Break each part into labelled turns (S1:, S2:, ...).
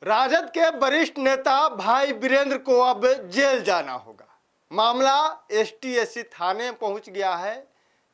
S1: राजद के वरिष्ठ नेता भाई वीरेंद्र को अब जेल जाना होगा। मामला एसटी-एससी थाने में पहुंच गया है।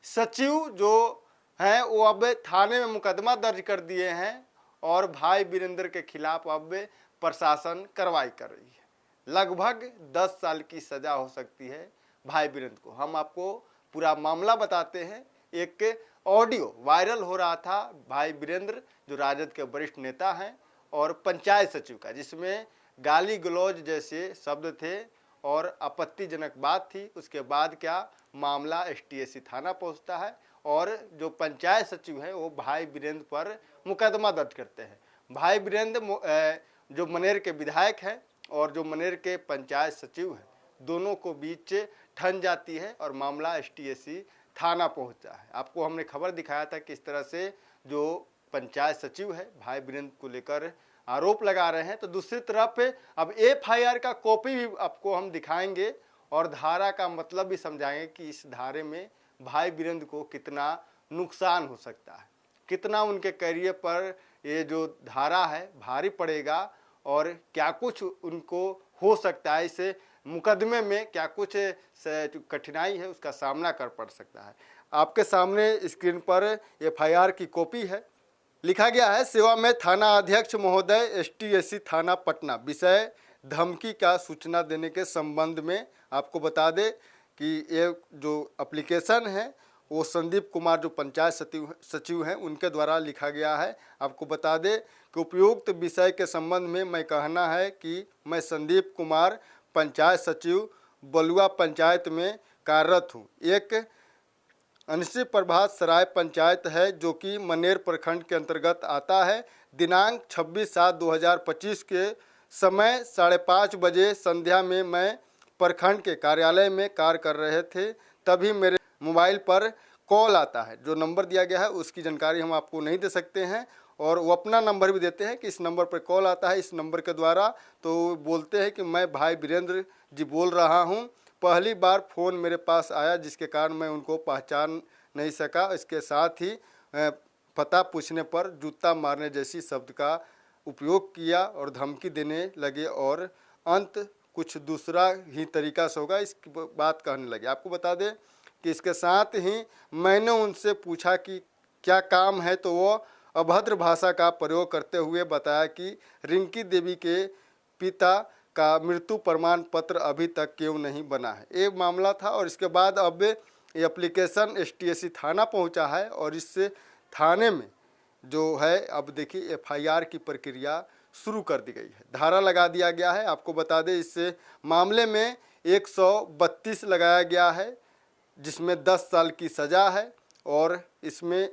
S1: सचिव जो हैं वो अब थाने में मुकदमा दर्ज कर दिए हैं और भाई वीरेंद्र के खिलाफ अब प्रशासन कार्रवाई कर रही है। लगभग 10 साल की सजा हो सकती है भाई वीरेंद्र को। हम आपको पूरा मामला बताते हैं। एक ऑडियो वायरल हो रहा था भाई वीरेंद्र जो राजद के वरिष्ठ नेता हैं और पंचायत सचिव का, जिसमें गाली गलौज जैसे शब्द थे और आपत्तिजनक बात थी। उसके बाद क्या मामला एसटी-एससी थाना पहुंचता है और जो पंचायत सचिव है वो भाई वीरेंद्र पर मुकदमा दर्ज करते हैं। भाई वीरेंद्र जो मनेर के विधायक हैं और जो मनेर के पंचायत सचिव हैं, दोनों को बीच ठन जाती है और मामला एसटी-एससी थाना पहुंचता है। आपको हमने खबर दिखाया था किस तरह से जो पंचायत सचिव है भाई वीरेंद्र को लेकर आरोप लगा रहे हैं। तो दूसरी तरफ अब एफआईआर का कॉपी भी आपको हम दिखाएंगे और धारा का मतलब भी समझाएंगे कि इस धारे में भाई वीरेंद्र को कितना नुकसान हो सकता है, कितना उनके करियर पर ये जो धारा है भारी पड़ेगा और क्या कुछ उनको हो सकता है, इस मुकदमे में क्या कुछ कठिनाई है उसका सामना कर पड़ सकता है। आपके सामने स्क्रीन पर एफआईआर की कॉपी है। लिखा गया है, सेवा में थाना अध्यक्ष महोदय एसटी-एससी थाना पटना, विषय धमकी का सूचना देने के संबंध में। आपको बता दें कि ये जो एप्लीकेशन है वो संदीप कुमार जो पंचायत सचिव हैं उनके द्वारा लिखा गया है। आपको बता दें कि उपयुक्त विषय के संबंध में मैं कहना है कि मैं संदीप कुमार पंचायत सचिव बलुआ पंचायत में कार्यरत हूँ। एक अनिश्चित प्रभात सराय पंचायत है जो कि मनेर प्रखंड के अंतर्गत आता है। दिनांक 26/7/2025 के समय 5:30 बजे संध्या में मैं प्रखंड के कार्यालय में कार्य कर रहे थे, तभी मेरे मोबाइल पर कॉल आता है। जो नंबर दिया गया है उसकी जानकारी हम आपको नहीं दे सकते हैं और वो अपना नंबर भी देते हैं कि इस नंबर पर कॉल आता है, इस नंबर के द्वारा। तो बोलते हैं कि मैं भाई वीरेंद्र जी बोल रहा हूं। पहली बार फ़ोन मेरे पास आया जिसके कारण मैं उनको पहचान नहीं सका। इसके साथ ही पता पूछने पर जूता मारने जैसी शब्द का उपयोग किया और धमकी देने लगे और अंत कुछ दूसरा ही तरीका से होगा इसकी बात कहने लगे। आपको बता दें कि इसके साथ ही मैंने उनसे पूछा कि क्या काम है, तो वो अभद्र भाषा का प्रयोग करते हुए बताया कि रिंकी देवी के पिता का मृत्यु प्रमाण पत्र अभी तक क्यों नहीं बना है। ये मामला था और इसके बाद अब ये एप्लीकेशन एसटी-एससी थाना पहुंचा है और इस थाने में जो है अब देखिए एफआईआर की प्रक्रिया शुरू कर दी गई है। धारा लगा दिया गया है। आपको बता दें इस मामले में 132 लगाया गया है जिसमें 10 साल की सज़ा है और इसमें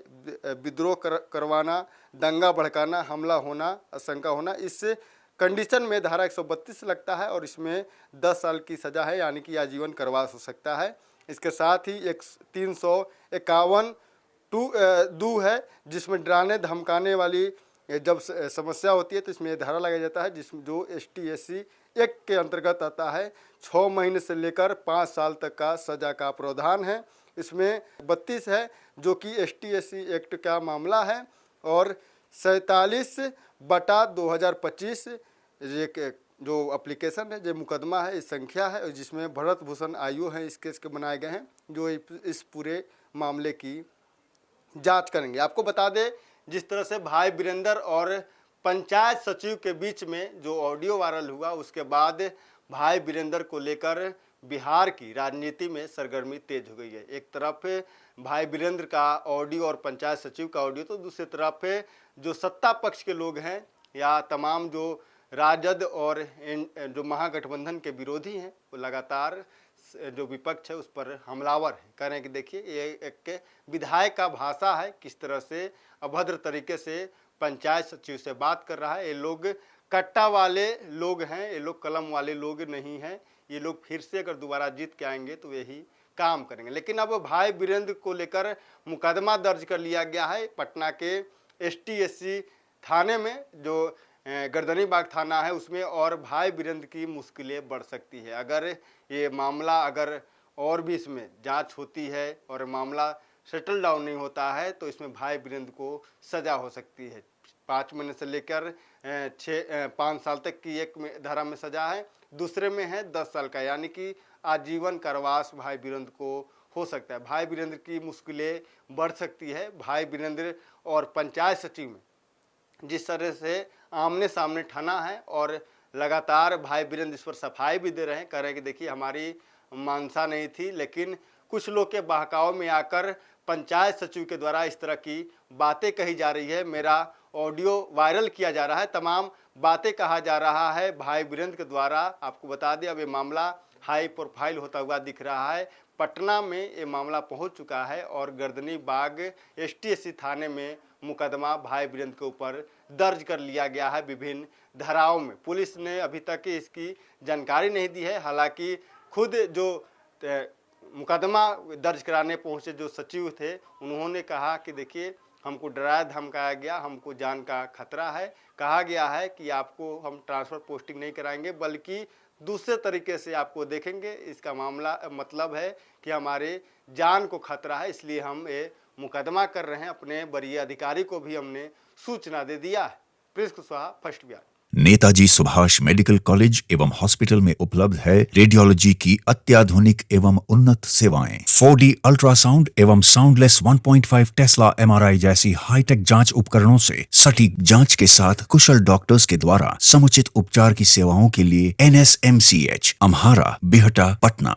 S1: विद्रोह करवाना, दंगा भड़काना, हमला होना, आशंका होना, इस कंडीशन में धारा 132 लगता है और इसमें 10 साल की सज़ा है, यानी कि आजीवन कारावास हो सकता है। इसके साथ ही एक 351 दू है जिसमें डराने धमकाने वाली जब समस्या होती है तो इसमें धारा लगाया जाता है जिसमें जो एसटी-एससी एक्ट के अंतर्गत आता है। 6 महीने से लेकर 5 साल तक का सज़ा का प्रावधान है। इसमें 32 है जो कि एसटी-एससी एक्ट का मामला है और 47/2025 जो एप्लीकेशन है, जो मुकदमा है, इस संख्या है जिसमें भरत भूषण आयु है इस केस के बनाए गए हैं जो इस पूरे मामले की जांच करेंगे। आपको बता दें जिस तरह से भाई वीरेंद्र और पंचायत सचिव के बीच में जो ऑडियो वायरल हुआ उसके बाद भाई वीरेंद्र को लेकर बिहार की राजनीति में सरगर्मी तेज हो गई है। एक तरफ भाई वीरेंद्र का ऑडियो और पंचायत सचिव का ऑडियो, तो दूसरी तरफ जो सत्ता पक्ष के लोग हैं या तमाम जो राजद और जो महागठबंधन के विरोधी हैं वो लगातार जो विपक्ष है उस पर हमलावर है। कह रहे हैं कि देखिए ये एक विधायक का भाषा है, किस तरह से अभद्र तरीके से पंचायत सचिव से बात कर रहा है। ये लोग कट्टा वाले लोग हैं, ये लोग कलम वाले लोग नहीं हैं। ये लोग फिर से अगर दोबारा जीत के आएंगे तो यही काम करेंगे। लेकिन अब भाई वीरेंद्र को लेकर मुकदमा दर्ज कर लिया गया है पटना के एसटी-एससी थाने में, जो गर्दनीबाग थाना है उसमें, और भाई वीरेंद्र की मुश्किलें बढ़ सकती है अगर ये मामला अगर और भी इसमें जांच होती है और मामला सेटल डाउन नहीं होता है तो इसमें भाई वीरेंद्र को सज़ा हो सकती है। 5 महीने से लेकर 5 साल तक की एक धारा में सजा है, दूसरे में है 10 साल का, यानी कि आजीवन कारावास भाई वीरेंद्र को हो सकता है। भाई वीरेंद्र की मुश्किलें बढ़ सकती है। भाई वीरेंद्र और पंचायत सचिव में जिस तरह से आमने सामने ठना है और लगातार भाई वीरेंद्र इस पर सफाई भी दे रहे हैं, कह रहे हैं कि देखिए हमारी मानसा नहीं थी, लेकिन कुछ लोग के बहकाव में आकर पंचायत सचिव के द्वारा इस तरह की बातें कही जा रही है। मेरा ऑडियो वायरल किया जा रहा है, तमाम बातें कहा जा रहा है भाई वीरेंद्र के द्वारा। आपको बता दें अब ये मामला हाई प्रोफाइल होता हुआ दिख रहा है। पटना में ये मामला पहुंच चुका है और गर्दनी बाग STSC थाने में मुकदमा भाई वीरेंद्र के ऊपर दर्ज कर लिया गया है विभिन्न धाराओं में। पुलिस ने अभी तक इसकी जानकारी नहीं दी है। हालांकि खुद जो मुकदमा दर्ज कराने पहुंचे जो सचिव थे, उन्होंने कहा कि देखिए हमको डराया धमकाया गया, हमको जान का खतरा है, कहा गया है कि आपको हम ट्रांसफ़र पोस्टिंग नहीं कराएंगे बल्कि दूसरे तरीके से आपको देखेंगे। इसका मामला मतलब है कि हमारे जान को खतरा है, इसलिए हम ये मुकदमा कर रहे हैं। अपने वरीय अधिकारी को भी हमने सूचना दे दिया है। Prince Kushwaha, first Bihar.
S2: Netaji Subhash medical college एवं हॉस्पिटल में उपलब्ध है रेडियोलॉजी की अत्याधुनिक एवं उन्नत सेवाएं। 4D अल्ट्रासाउंड एवं साउंडलेस 1.5 टेस्ला MRI जैसी हाईटेक जांच उपकरणों से सटीक जांच के साथ कुशल डॉक्टर्स के द्वारा समुचित उपचार की सेवाओं के लिए NSMCH, अम्हारा, बिहटा, पटना।